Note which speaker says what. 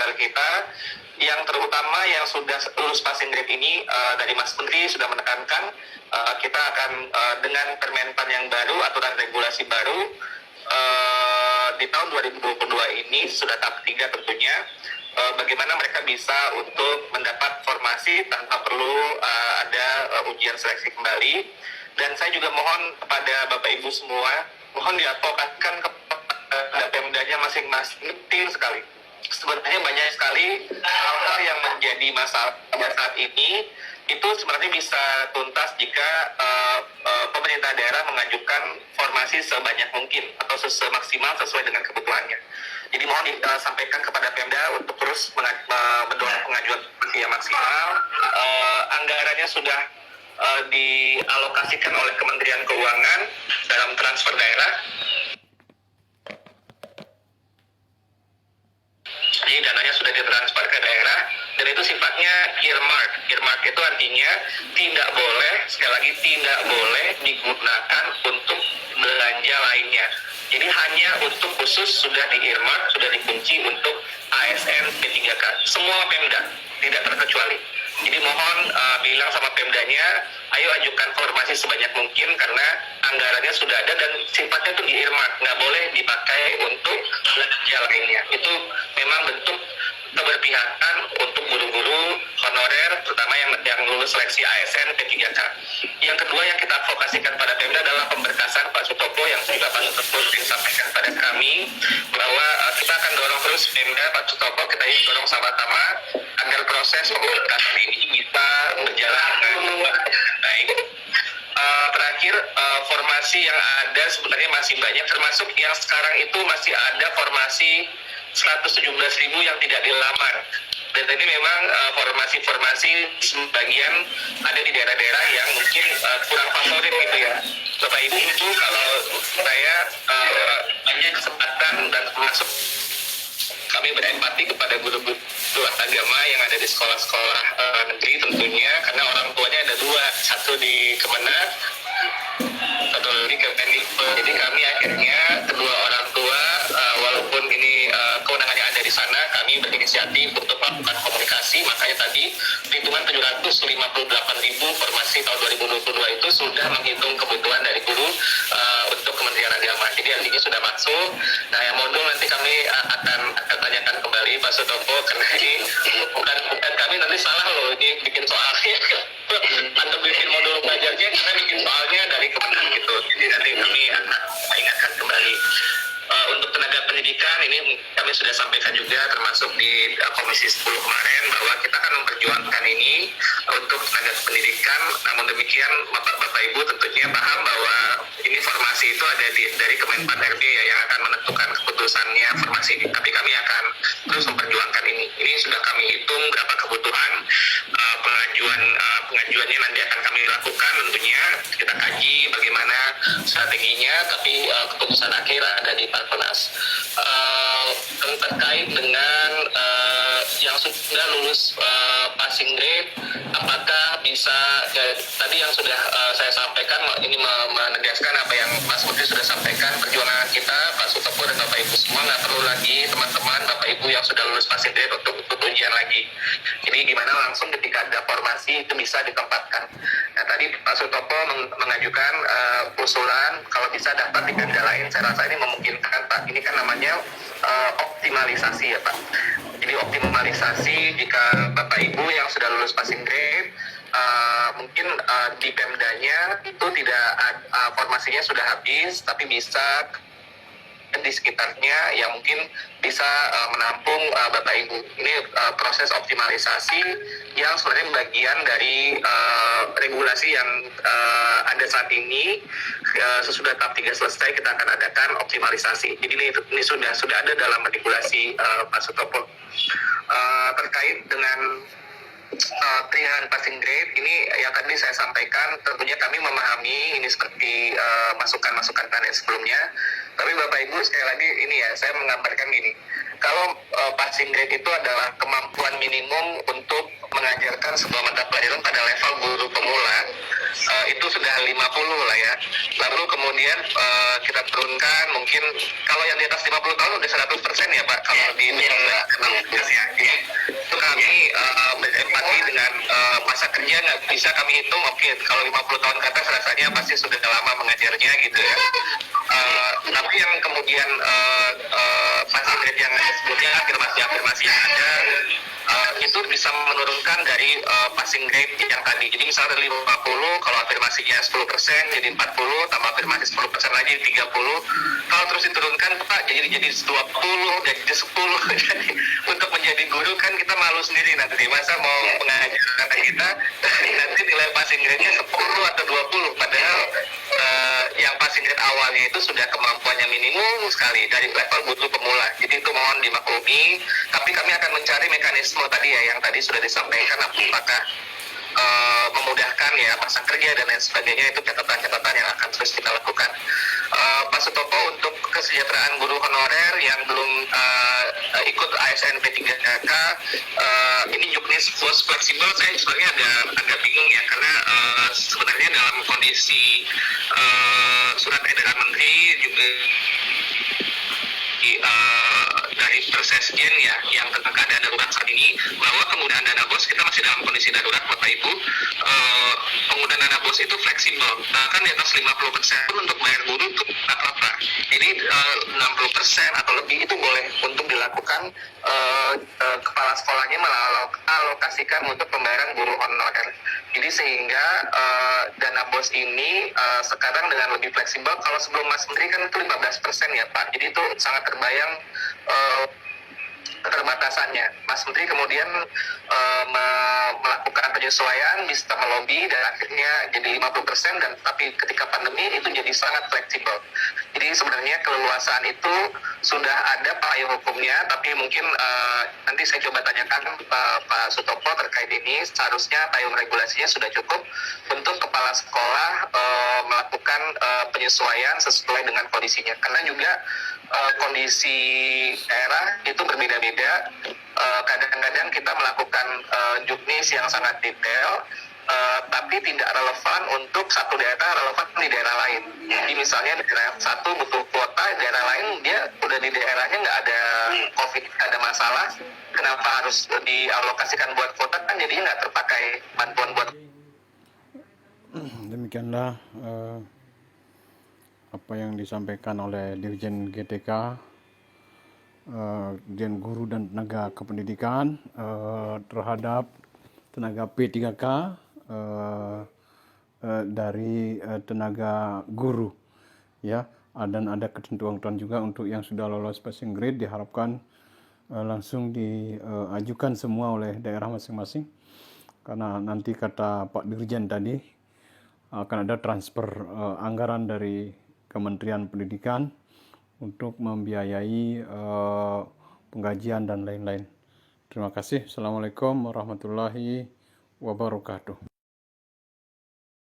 Speaker 1: personel kita, yang terutama yang sudah lulus passing grade ini dari Mas Menteri sudah menekankan kita akan dengan Permenpan yang baru, aturan regulasi baru di tahun 2022 ini sudah tahap 3 tentunya, bagaimana mereka bisa untuk mendapat formasi tanpa perlu ada ujian seleksi kembali. Dan saya juga mohon kepada Bapak Ibu semua, mohon diadvokatkan kepada Pemdanya masing-masing. Penting sekali. Sebenarnya banyak sekali hal-hal yang menjadi masalah saat ini itu sebenarnya bisa tuntas jika pemerintah daerah mengajukan formasi sebanyak mungkin atau semaksimal sesuai dengan kebutuhannya. Jadi mohon disampaikan kepada Pemda untuk terus mendorong pengajuan yang maksimal. Anggarannya sudah dialokasikan oleh Kementerian Keuangan dalam transfer daerah. Jadi dananya sudah ditransfer ke daerah dan itu sifatnya earmark. Earmark itu artinya tidak boleh, sekali lagi tidak boleh digunakan untuk belanja lainnya. Jadi hanya untuk khusus sudah di earmark, sudah dikunci untuk ASN P3K. Semua Pemda, tidak terkecuali. Jadi mohon bilang sama Pemdanya, ayo ajukan formasi sebanyak mungkin karena anggarannya sudah ada dan sifatnya itu di earmark, nggak boleh dipakai untuk belanja lainnya. Itu memang bentuk keberpihakan untuk guru-guru honorer, terutama yang lulus seleksi ASN P3K. Yang kedua yang kita advokasikan pada Pemda adalah pemberkasan Pak Sutopo yang juga Pak Sutopo disampaikan pada kami bahwa kita akan dorong terus Pemda Pak Sutopo, kita dorong sama-sama agar proses pemberkasan ini bisa berjalan dengan baik. Terakhir, formasi yang ada sebenarnya masih banyak, termasuk yang sekarang itu masih ada formasi 117.000 yang tidak dilamar. Dan ini memang formasi-formasi sebagian ada di daerah-daerah yang mungkin kurang favorit gitu ya. Bapak Ibu itu kalau saya banyak kesempatan dan termasuk kami berempati kepada guru-guru agama yang ada di sekolah-sekolah negeri tentunya, karena orang tuanya ada dua, satu di Kemenak, satu di Kemendikbud. Jadi kami akhirnya kedua orang tua, walaupun ini kewenangannya ada di sana, kami berinisiatif untuk melakukan komunikasi. Makanya tadi perhitungan 758.000 formasi tahun 2022 itu sudah menghitung kebutuhan dari guru untuk Kementerian Agama. Jadi artinya sudah masuk. Nah, yang modul nanti kami akan tanyakan kembali Pak Sutopo, karena ini bukan kami nanti salah loh, ini bikin soalnya atau bikin modul belajarnya, kita bikin soalnya dari Kementerian gitu. Jadi nanti kami akan ingatkan kembali. Untuk tenaga pendidikan ini kami sudah sampaikan juga termasuk di Komisi 10 kemarin bahwa kita akan memperjuangkan ini untuk tenaga pendidikan. Namun demikian Bapak Ibu tentunya paham bahwa ini formasi itu ada dari Kemenpan RB ya, yang akan menentukan keputusannya formasi ini. Tapi kami akan terus memperjuangkan ini. Ini sudah kami hitung berapa kebutuhan pengajuannya nanti akan kami lakukan, tentunya kita kaji bagaimana strateginya, tapi keputusan akhir ada di Parpenas. Terkait dengan yang sudah lulus passing grade, apakah bisa tadi yang sudah saya sampaikan, ini menegaskan apa yang Mas Menteri sudah sampaikan, perjuangan kita Pak Sutopo dan Bapak Ibu semua nggak perlu lagi teman-teman Bapak Ibu yang sudah lulus passing grade untuk ujian lagi. Jadi gimana langsung ketika ada formasi itu bisa ditempatkan. Nah tadi Pak Sutopo mengajukan usulan kalau bisa dapat di Pemda lain. Saya rasa ini memungkinkan Pak. Ini kan namanya optimalisasi ya Pak. Jadi optimalisasi jika Bapak Ibu yang sudah lulus passing grade mungkin di Pemdanya itu tidak formasinya sudah habis, tapi bisa di sekitarnya yang mungkin bisa menampung Bapak Ibu. Ini proses optimalisasi yang sebenarnya bagian dari regulasi yang ada saat ini. Sesudah tahap 3 selesai kita akan adakan optimalisasi. Jadi ini sudah ada dalam regulasi Pak Sutopo. Terkait dengan perihal passing grade ini yang tadi saya sampaikan, tentunya kami memahami ini seperti masukan-masukan tadi sebelumnya, tapi Bapak Ibu sekali lagi ini ya, saya menggambarkan gini, kalau passing grade itu adalah kemampuan minimum untuk mengajarkan sebuah mata pelajaran pada level guru pemula, itu sudah 50 lah ya. Lalu kemudian kita turunkan, mungkin kalau yang di atas 50 tahun udah 100% ya Pak, kalau di ini ya ya nggak bisa kami hitung. Oke, kalau 50 tahun ke atas rasanya pasti sudah lama mengajarnya gitu ya. Tapi yang kemudian passing grade yang sebelumnya afirmasi yang ada itu bisa menurunkan dari passing grade yang tadi. Jadi misalnya dari 50, kalau afirmasinya 10% jadi 40, tambah afirmasi 10% lagi 30. Kalau terus diturunkan Pak jadi 20, jadi 10. Jadi untuk menjadi guru kan kita malu sendiri nanti. Masa mau mengajar kata kita nanti nilai passing grade-nya 10 atau 20, padahal yang passing grade awalnya itu sudah kemampuannya minimum sekali dari level butuh pemula. Jadi itu mohon dimaklumi, tapi kami akan mencari mekanisme tadi ya yang tadi sudah disampaikan, apakah memudahkan ya masa kerja dan lain sebagainya. Itu catatan-catatan yang akan terus kita lakukan. Pak Sutopo, untuk kesejahteraan guru honorer yang belum ikut ASN P3K, ini juknis post fleksibel, saya sebenarnya agak bingung ya, karena sebenarnya dalam kondisi surat edaran menteri juga dari Persesjen ya yang tentang keadaan darurat saat ini, bahwa penggunaan dana BOS kita masih dalam kondisi darurat Bapak Ibu. Penggunaan dana BOS itu fleksibel, bahkan di atas 50% pun untuk bayar guru itu nggak apa-apa. Jadi 60% atau lebih itu boleh untuk dilakukan, kepala sekolahnya mengalokasikan untuk pembayaran guru honorer. Jadi sehingga dana BOS ini sekarang dengan lebih fleksibel. Kalau sebelum Mas Menteri kan itu 15% ya Pak. Jadi itu sangat terbayang keterbatasannya. Mas Menteri kemudian melakukan penyesuaian, bisa melobi dan akhirnya jadi 50%, dan tapi ketika pandemi itu jadi sangat fleksibel. Jadi sebenarnya keleluasaan itu sudah ada payung hukumnya, tapi mungkin nanti saya coba tanyakan Pak Sutopo terkait ini. Seharusnya payung regulasinya sudah cukup untuk kepala sekolah melakukan penyesuaian sesuai dengan kondisinya, karena juga kondisi daerah itu berbeda-beda. Kadang-kadang kita melakukan juknis yang sangat detail, tapi tidak relevan untuk satu daerah, relevan di daerah lain. Jadi misalnya daerah satu butuh kuota, daerah lain dia udah di daerahnya nggak ada COVID, nggak ada masalah. Kenapa harus dialokasikan buat kuota, kan jadinya nggak terpakai bantuan buat.
Speaker 2: Demikianlah apa yang disampaikan oleh Dirjen GTK, Dirjen Guru dan Tenaga Kependidikan terhadap tenaga P3K dari tenaga guru, ya. Dan ada ketentuan juga untuk yang sudah lolos passing grade, diharapkan langsung diajukan semua oleh daerah masing-masing, karena nanti kata Pak Dirjen tadi akan ada transfer anggaran dari Kementerian Pendidikan untuk membiayai penggajian dan lain-lain. Terima kasih. Assalamualaikum warahmatullahi wabarakatuh.